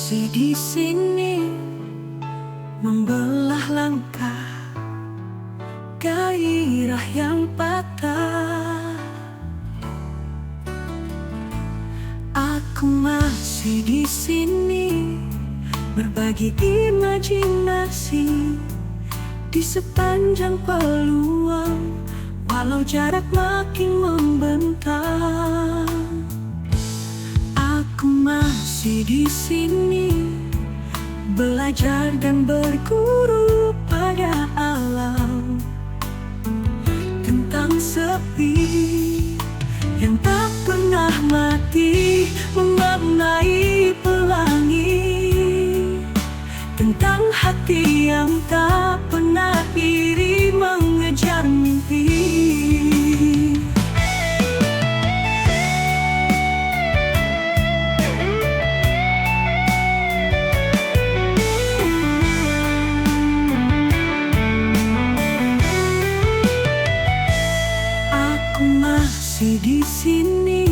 masih di sini, membelah langkah, gairah yang patah. Aku masih di sini, berbagi imajinasi di sepanjang peluang, walau jarak makin membentang. Aku masih di sini, belajar dan berguru pada alam tentang sepi yang tak pernah mati, memaknai pelangi, tentang hati yang tak pernah iri mengejar mimpi. Masih di sini,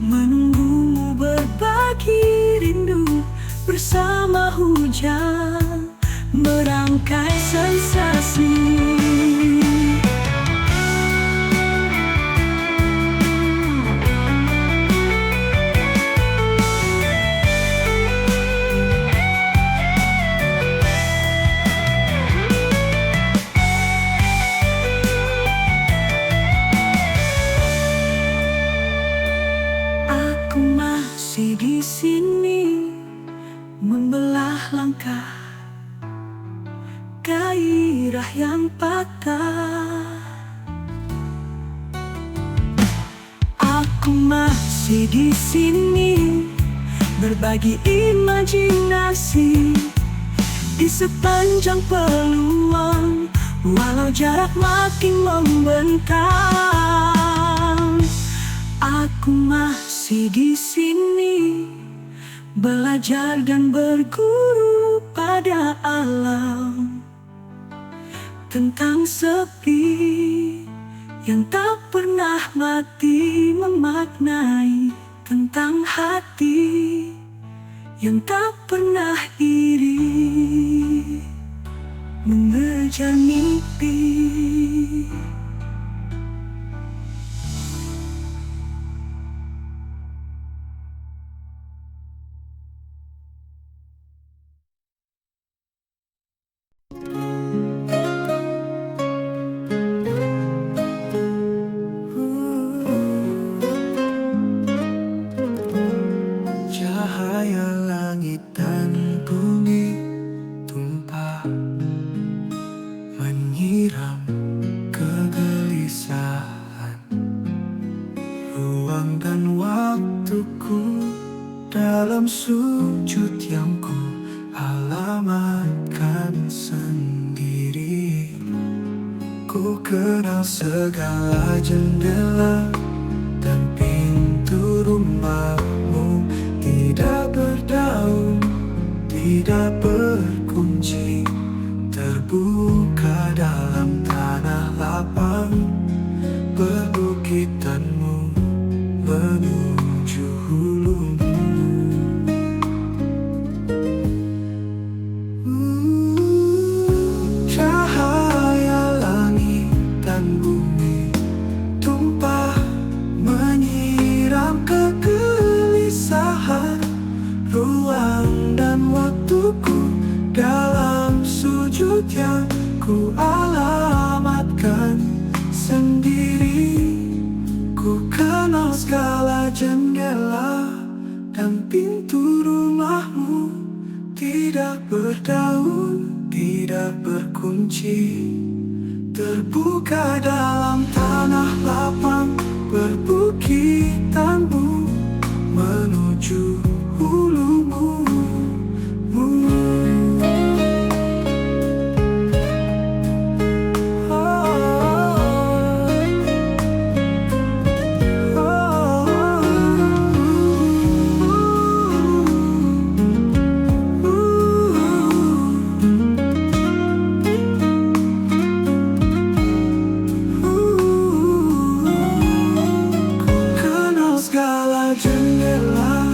menunggumu berbagi rindu bersama hujan, merangkai sensasi. Masih di sini, membelah langkah, gairah yang patah. Aku masih di sini, berbagi imajinasi di sepanjang peluang, walau jarak makin membentang. Aku masih di sini, belajar dan berguru pada alam tentang sepi yang tak pernah mati, memaknai tentang hati yang tak pernah iri mengejar mimpi. Cahaya langit dan bumi tumpah, menyiram kegelisahan. Ruang dan waktuku dalam sujud yang ku alamatkan sendiri. Ku kenal segala jendela dan pintu rumahmu, tidak berdaun, tidak berkunci, terbuka dalam tanah lapang, perbukitanmu menuju hulumu. Cahaya langit dan bumi tumpah, menyiram kegelisahan. Ruang dan waktuku dalam sujud yang ku alamatkan sendiri. Ku kenal segala jendela dan pintu rumahmu, tidak berdaun, tidak berkunci, terbuka dalam tanah lapang, perbukitanmu menuju hulumu. Kenal segala jendela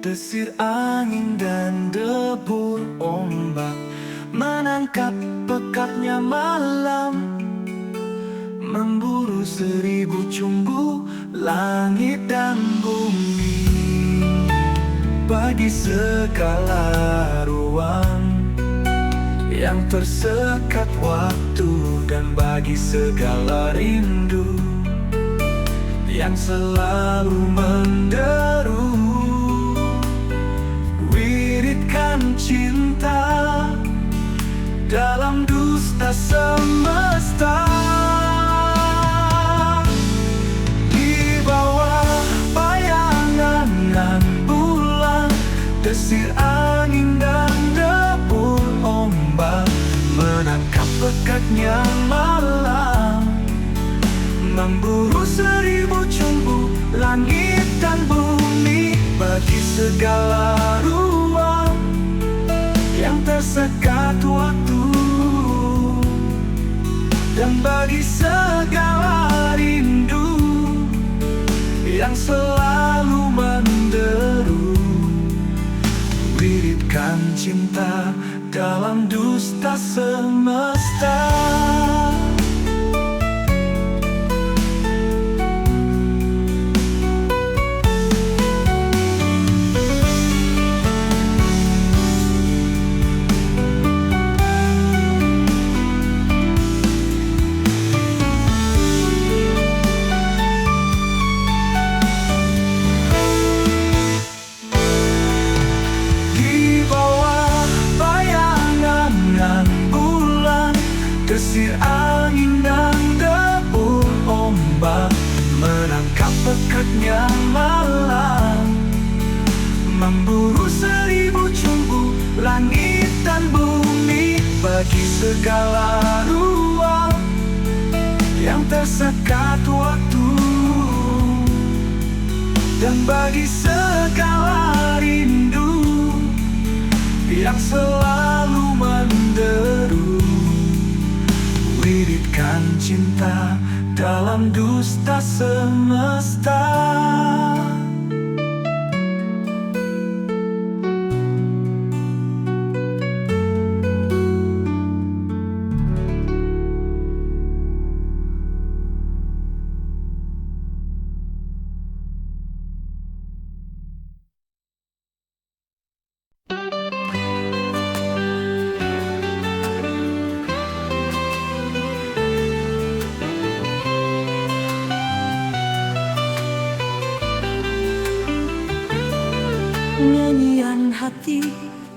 Desir angin dan debur ombak menangkap pekatnya malam, memburu 1000 cumbu langit dan bumi. Bagi segala ruang yang tersekat waktu, dan bagi segala rindu yang selalu menderu, wiridkan cinta dalam dusta semesta. Di bawah bayangan nan bulan, desir angin dan debur ombak menangkap pekatnya malam, memburu 1000 cumbu langit dan bumi. Bagi segala ruang yang tersekat waktu, dan bagi segala rindu yang selalu menderu, wiridkan cinta dalam dusta semesta. Desir angin dan debur ombak menangkap pekatnya malam, memburu 1000 cumbu langit dan bumi. Bagi segala ruang yang tersekat waktu, dan bagi segala rindu yang selalu menderu, wiridkan cinta dalam dusta semesta. Nyanyian hati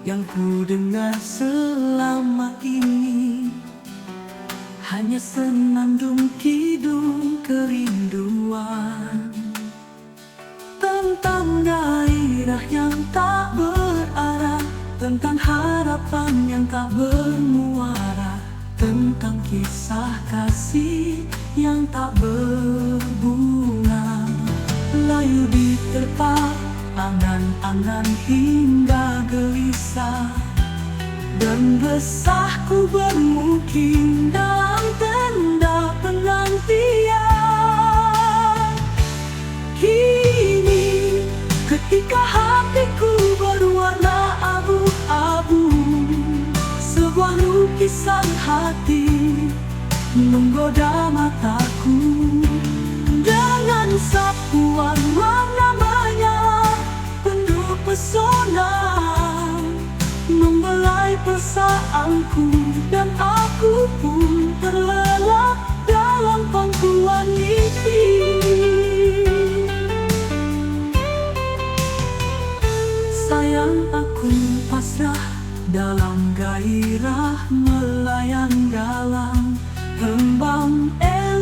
yang ku dengar selama ini hanya senandung kidung kerinduan, tentang gairah yang tak berarah, tentang harapan yang tak bermuara, tentang kisah kasih yang tak berbunga. Layu diterpa angan-angan hingga gelisah, dan resahku bermukim dalam tenda penantian. Kini ketika hatiku berwarna abu-abu, sebuah lukisan hati menggoda mataku, dengan sapuan warna pesona membelai perasaanku, dan aku pun terlelap dalam pangkuan mimpi. Sayang, aku pasrah dalam gairah melayang dalam tembang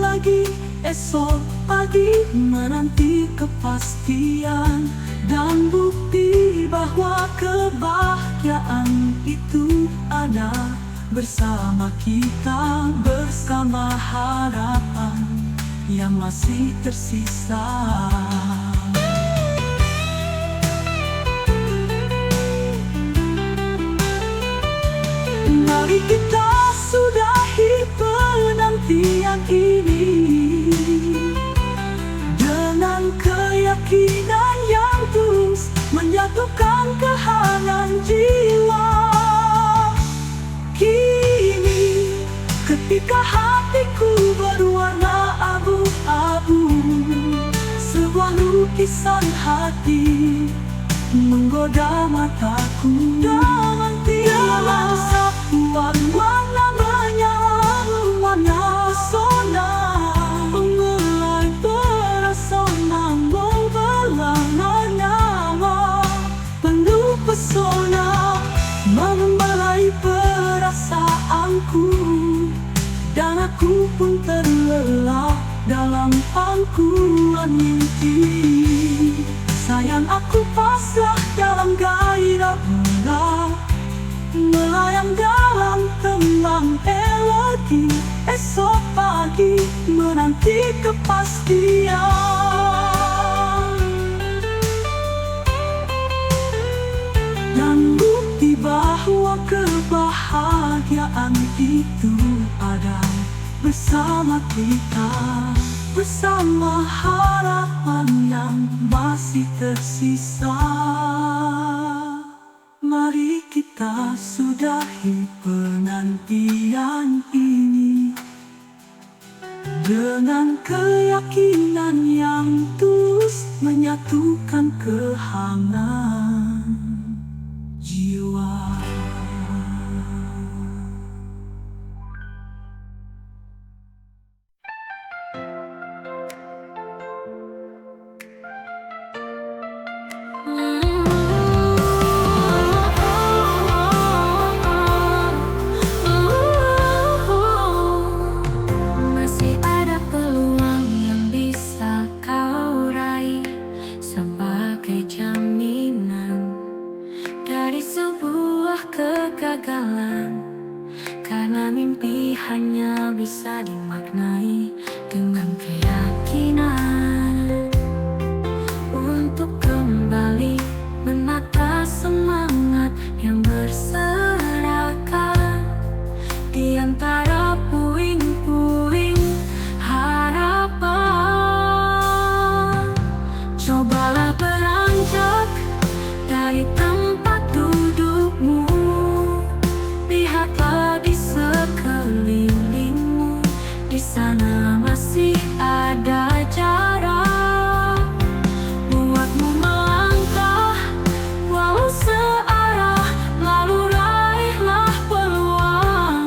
lagi esok pagi, menanti kepastian dan bukti bahwa kebahagiaan itu ada bersama kita, bersama harapan yang masih tersisa. Mari kita sudahi penantian ini dengan keyakinan yang tulus, menyatukan menyembuhkan kehangan jiwa. Kini ketika hatiku berwarna abu-abu, sebuah lukisan hati menggoda mataku. Dengan tiada satuan warna menyala pesona, mengelai persona berbelana, penuh pesona membelai perasaanku, dan aku pun terlelap dalam pangkuan mimpi. Sayang, aku pasrah dalam gairah bunga, melayang dalam tembang elodi. Esok pagi menanti kepastian, dan bukti bahwa kebahagiaan itu ada bersama kita, bersama harapan yang masih tersisa. Mari kita sudahi penantian ini dengan keyakinan yang tulus, menyatukan kehangan jiwa. Masih ada peluang yang bisa kau raih sebagai jaminan dari sebuah kegagalan, karena mimpi hanya bisa dimaknai dengan keyakinan untuk kembali menata semangat yang berserakan di antara puing-puing harapan. Cobalah beranjak dari tempat dudukmu, lihatlah di sekelilingmu, di sana masih ada jarak buatmu melangkah walau searah, lalu raihlah peluang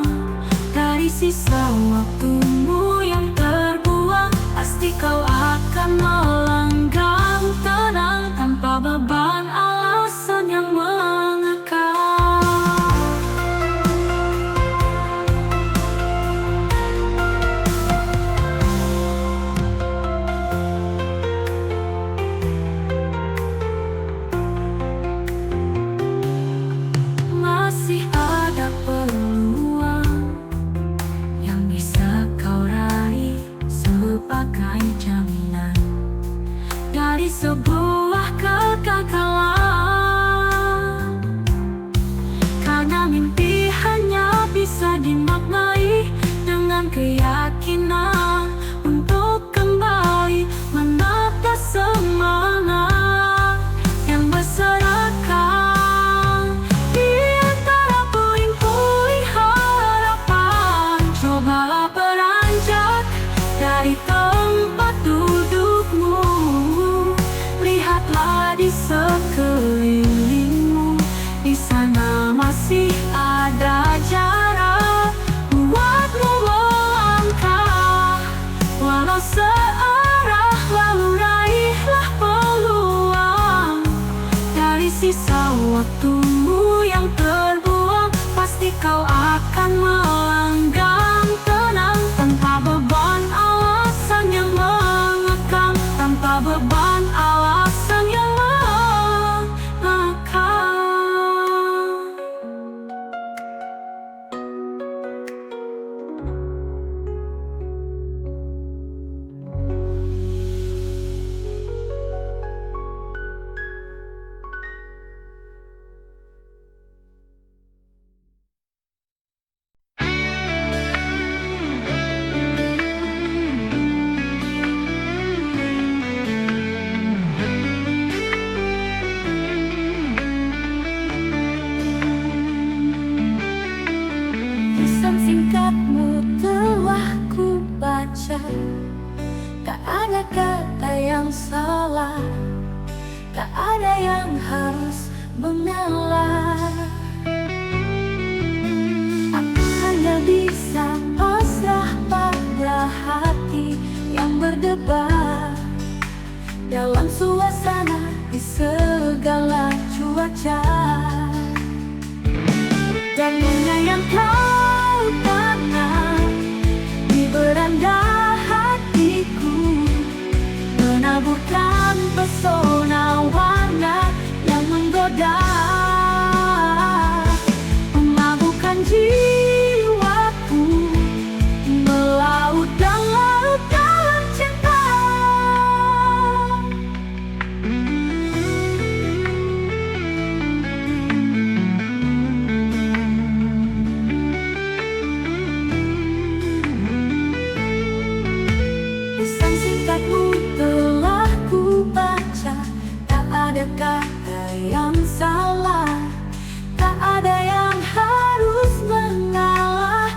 dari sisa waktumu yang terbuang. Pasti kau akan melanggang tenang tanpa beban alasan yang mengekang. Masih ada peluang yang bisa kau raih sebagai jaminan dari sebuah kegagalan, karena mimpi hanya bisa dimaknai dengan keyakinan untuk kembali menata semangat yang berserakan di antara puing-puing harapan. Cobalah beranjak dari tempat dudukmu, lihatlah di sekelilingmu, di sana masih ada jarak buatmu melangkah walau searah, lalu raihlah peluang dari sisa waktumu yang terbuang. Pasti kau akan melanggang tenang tanpa beban alasan yang mengekang, tanpa beban alasan yang mengekang. ada yang harus mengalah. Aku hanya bisa pasrah pada hati yang berdebar dalam suasana di segala cuaca. Dan bunga yang kau tanam di beranda hatiku menaburkan pesona warna yang menggoda, memabukkan jiwaku melaut dan larut dalam cinta. Pesan singkatmu telah ku baca, tak ada kata yang salah, tak ada yang harus mengalah.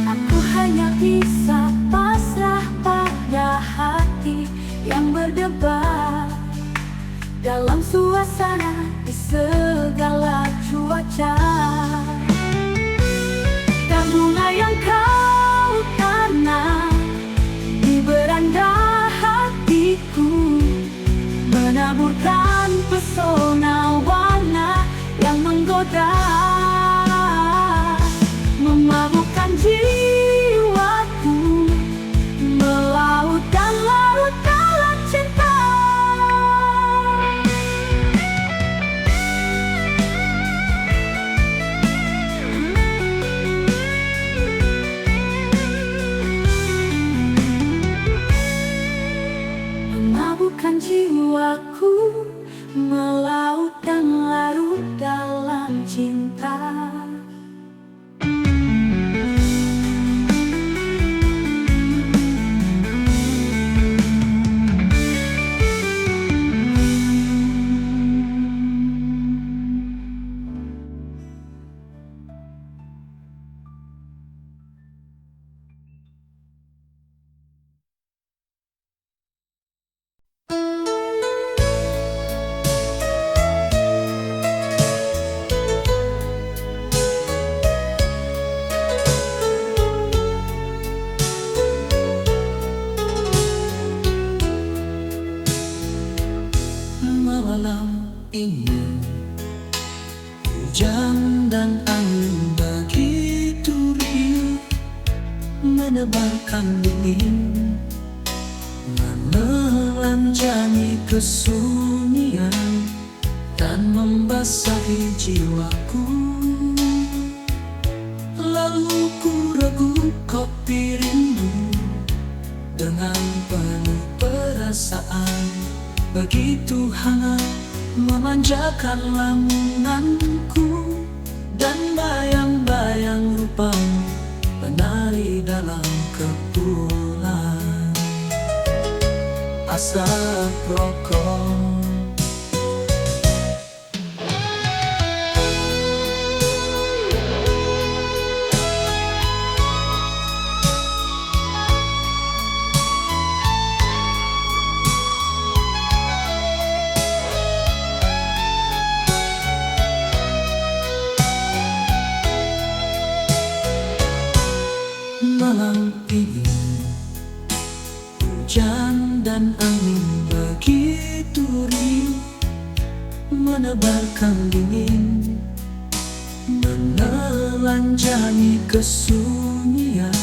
Aku hanya bisa pasrah pada hati yang berdebar dalam suasana di segala cuaca. Dan bunga yang kau tanam di beranda hatiku menaburkan pesona warna yang menggoda, memabukkan jiwaku melaut dan larut dalam cinta. Memabukkan jiwaku melaut dan larut dalam cinta. Malam ini hujan dan angin begitu riuh, menebarkan dingin, menelanjangi kesunyian dan membasahi jiwaku. Lalu ku regu kopi rindu dengan penuh perasaan, begitu hangat memanjakan lamunanku, dan bayang-bayang rupamu menari dalam kepulan asap rokok. Malam ini hujan dan angin begitu riuh, menebarkan dingin, menelanjangi kesunyian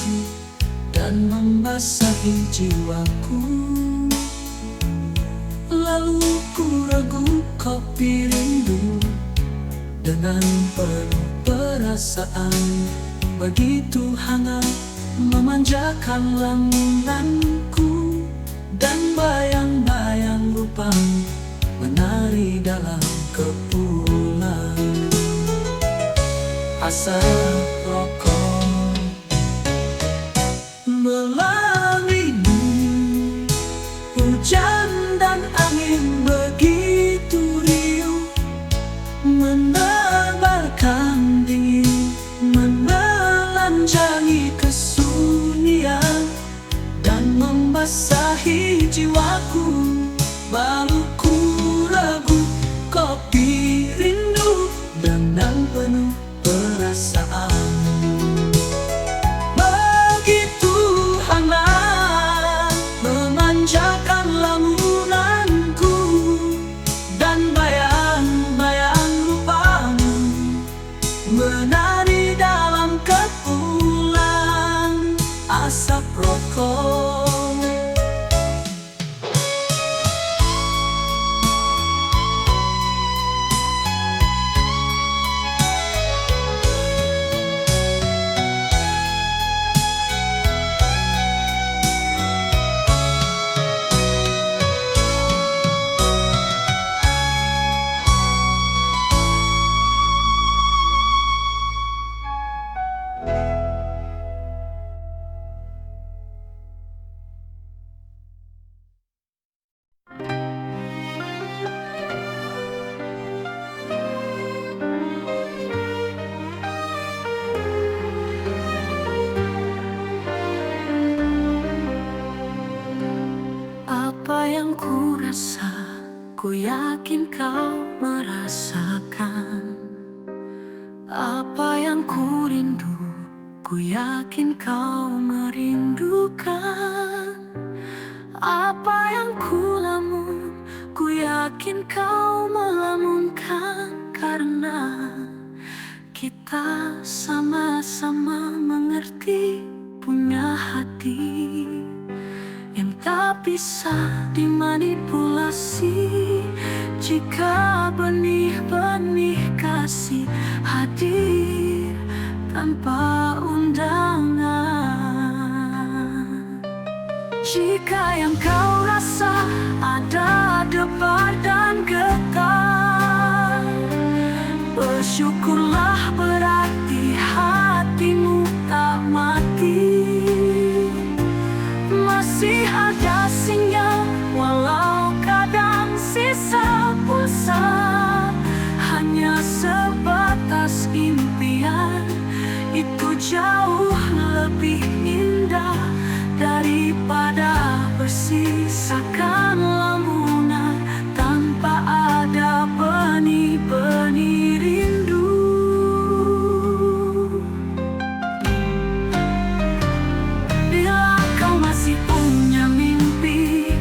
dan membasahi jiwaku. Lalu ku regu kopi rindu dengan penuh perasaan, begitu hangat memanjakan lamunanku, dan bayang-bayang rupamu menari dalam kepulan asap rokok. Malam ini hujan dan angin begitu riuh, menebarkan dingin, menelanjangi kesunyian dan membasahi jiwaku. Maluku lagu kopi rindu dengan penuh perasaan. Begitu hangat memanjakan lamunanku, dan bayang-bayang rupamu menari dalam kepulan asap rokok. Apa yang ku rasa, ku yakin kau merasakan. Apa yang ku rindu, ku yakin kau merindukan. Apa yang ku lamun, ku yakin kau melamunkan. Karena kita sama-sama mengerti, punya hati yang tak bisa dimanipulasi. Jika benih-benih kasih hadir tanpa undangan, jika yang kau rasa ada debar dan getar, bersyukurlah, berarti hatimu tak mati. Masih ada sinyal, walau kadang sisa pulsa, hanya sebatas impian. Itu jauh lebih indah daripada bersisakan lamunan tanpa ada benih-benih rindu. Bila kau masih punya mimpi,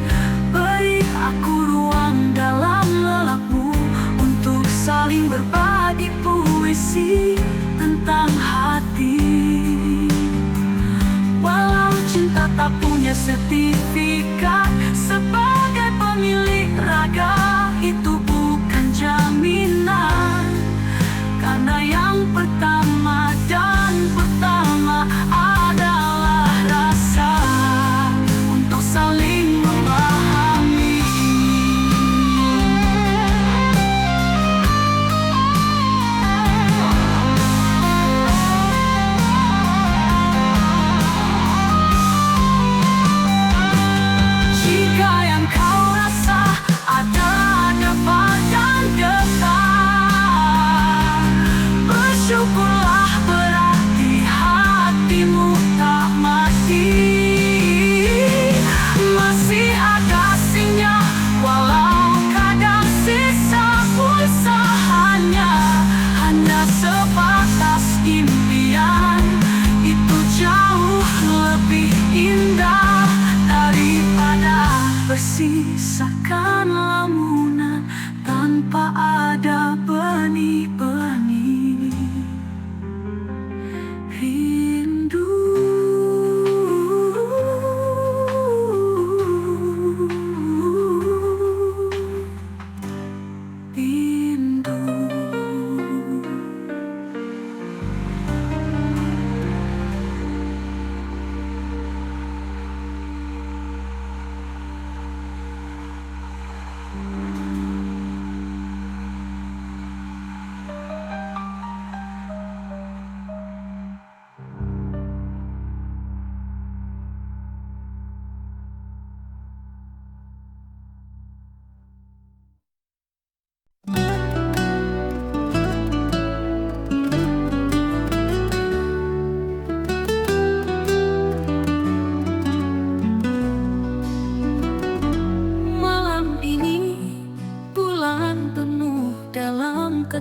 beri aku ruang dalam lelapmu untuk saling berbagi puisi tentang hati. Walau cinta tak punya sertifikat sebagai pemilik raga, itu bukan jaminan. Karena yang pertama dan pertama adalah rasa untuk saling memahami.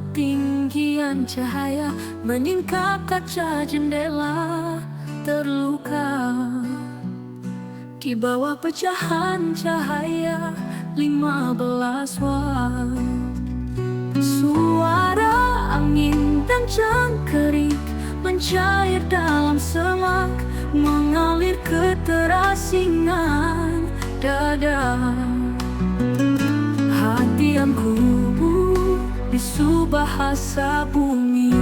ketinggian cahaya meningkap kaca jendela terluka. Di bawah pecahan cahaya 15 watt. Suara angin dan jangkrik mencair dalam semak, mengalir ke terasingan dada. Hati yang kubu bisu bahasa bumi.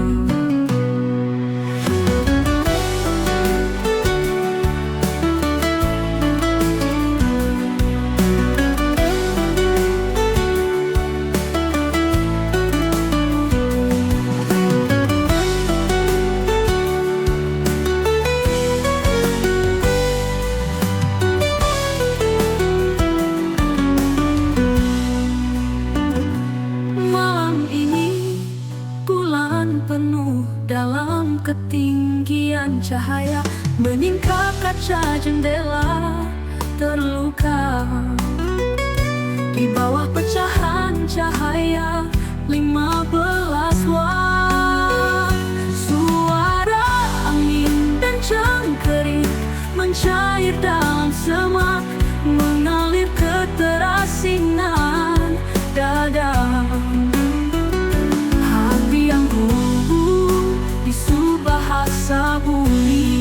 Ketinggian cahaya meningkap kaca jendela terluka. Di bawah pecahan cahaya 15 watt. Suara angin dan jangkrik mencair dalam semak, mengalir ke terasingan dada. Hati yang gugup bisu bahasa bumi.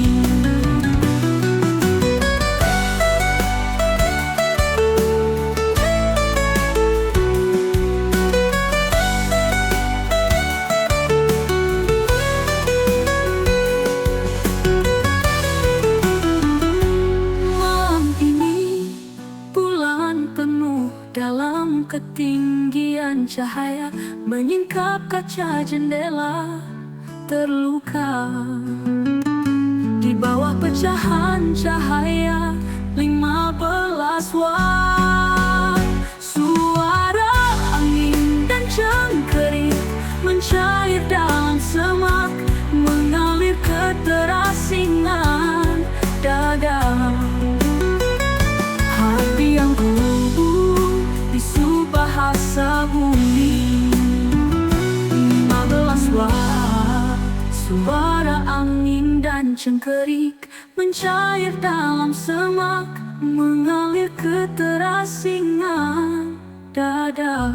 Malam ini bulan penuh dalam ketinggian cahaya menyingkap kaca jendela terluka. Di bawah pecahan cahaya 15 watt. Suara angin dan jangkrik mencair dalam semak, mengalir ke terasingan dada. Hati yang gugup bisu bahasa bumi. 15 watt. Suara angin dan jangkrik mencair dalam semak, mengalir ke terasingan dada.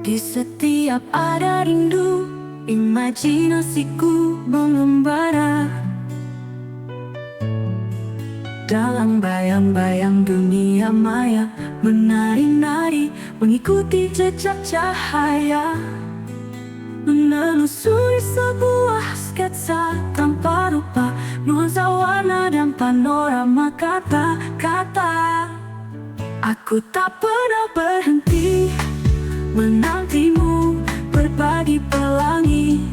Di setiap ada rindu, imajinasiku mengembara. Dalam bayang-bayang dunia maya, menari-nari mengikuti jejak cahaya. Menelusuri sebuah sketsa tanpa rupa, nuansa warna dan panorama kata-kata. Aku tak pernah berhenti menantimu, berbagi pelangi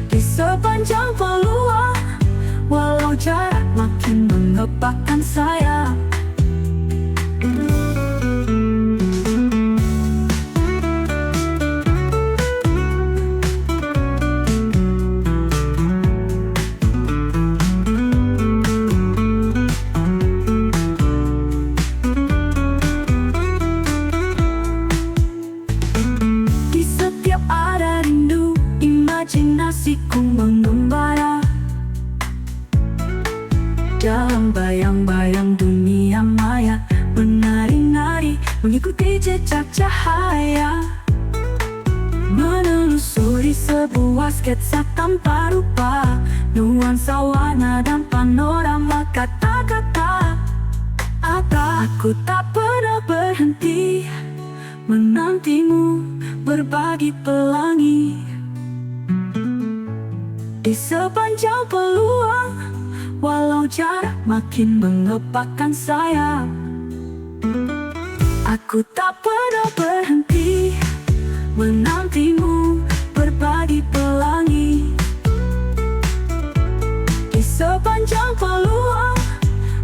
di sepanjang peluang, walau jarak makin mengebakkan saya. Imajinasiku mengembara. Dalam bayang-bayang dunia maya, menari-nari mengikuti jejak cahaya. Menelusuri sebuah sketsa tanpa rupa, nuansa warna dan panorama kata-kata. Aku tak pernah berhenti menantimu, berbagi pelangi di sepanjang peluang, walau jarak makin mengepakkan saya. Aku tak pernah berhenti menantimu, berbagi pelangi di sepanjang peluang,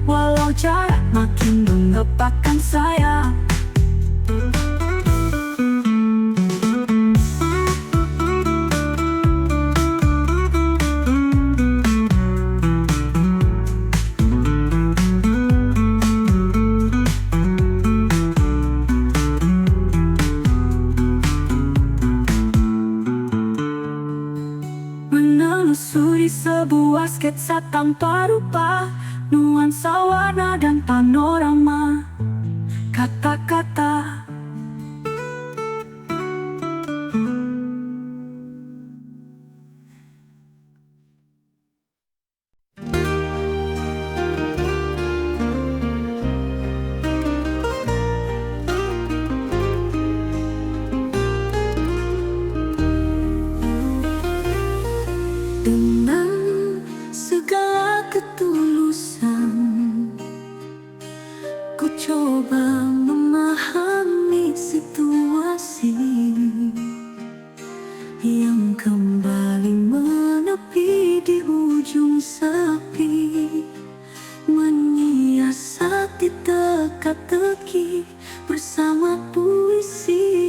walau jarak makin mengepakkan saya. Menelusuri sebuah sketsa tanpa rupa, nuansa warna dan panorama kata-kata. Dengan segala ketulusan, ku coba memahami situasi yang kembali menepi di ujung sepi, menyiasati teka-teki bersama puisi.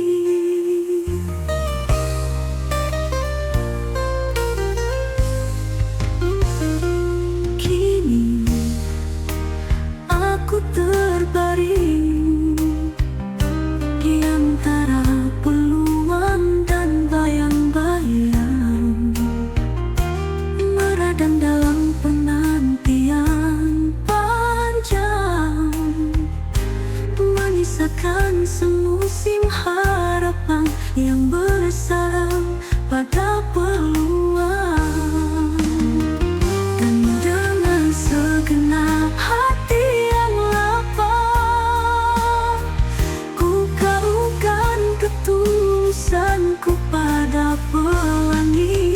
Aku terbaring di antara peluang dan bayang-bayang, meradang dalam penantian panjang, menyisakan semusim harapan yang bersarang pada peluang. Dan dengan segenap hati yang lapang, ku kalungkan ketulusanku pada pelangi.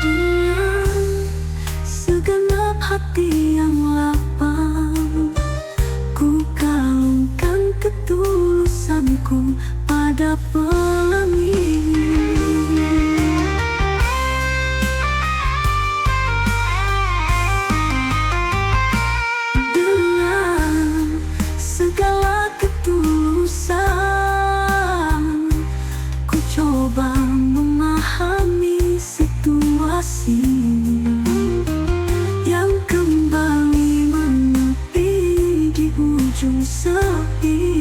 Dengan segenap hati yang lapang, ku kalungkan ketulusanku pada pelangi. Dengan segala ketulusan, ku coba memahami situasi yang kembali menepi di ujung sepi,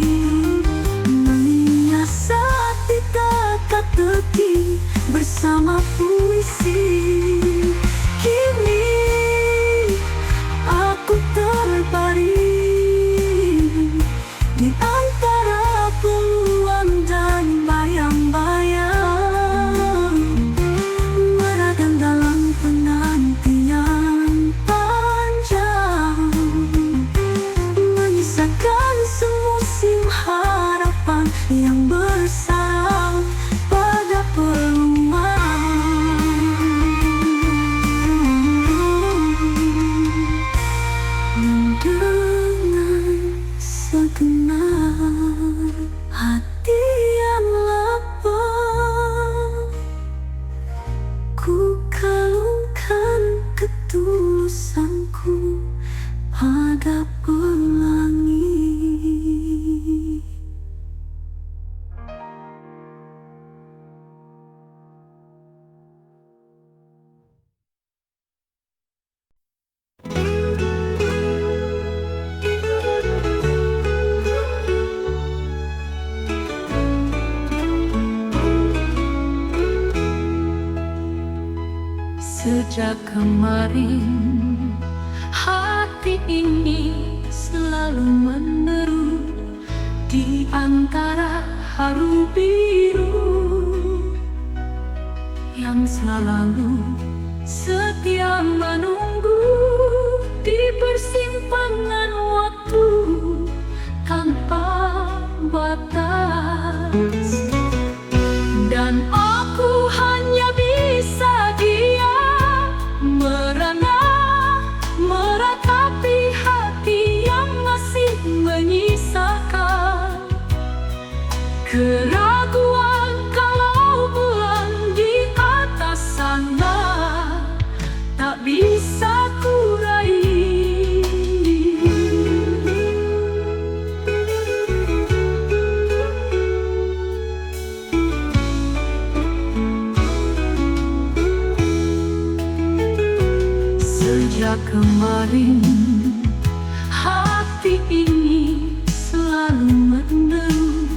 menyiasati teka-teki bersama puisi. Kini aku terbaring di antara peluang dan bayang-bayang, meradang dalam penantian panjang, menyisakan semusim harapan yang bersarang pada peluang. Dengan segenap hati yang lapang, ku kalungkan ketulusanku pada pelangi. Sejak kemarin, hati ini selalu meneru di antara haru biru yang selalu setia menunggu di persimpangan waktu tanpa kemarin, hati ini selalu menderu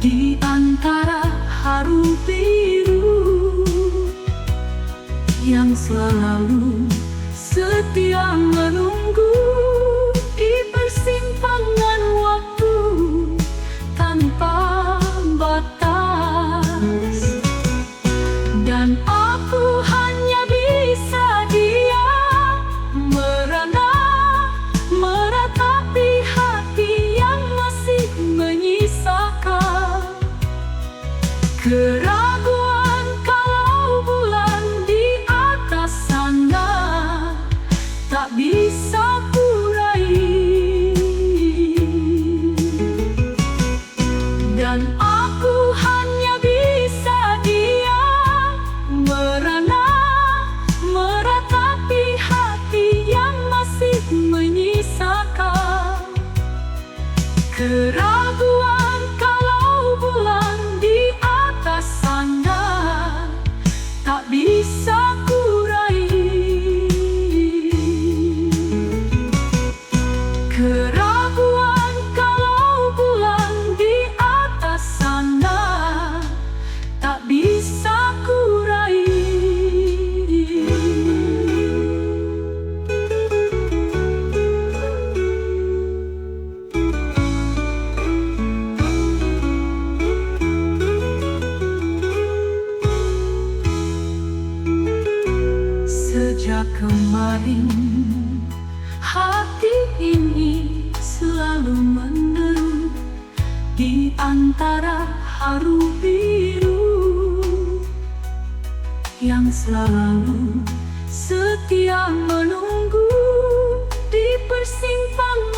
di antara haru biru yang selalu setia menunggu di persimpangan waktu tanpa batas. Dan aku hanya bisa diam, meratapi hati yang masih menyisakan keraguan kalau bulan di atas sana tak bisa kurai. Dan aku hanya bisa diam, meratapi hati yang masih menyisakan keraguan kalau bulan di atas sana tak bisa kurai. Keraguan kalau bulan di atas sana tak bisa kurai. Sejak kemarin, hati ini selalu menderu di antara haru biru yang selalu setia menunggu di persimpangan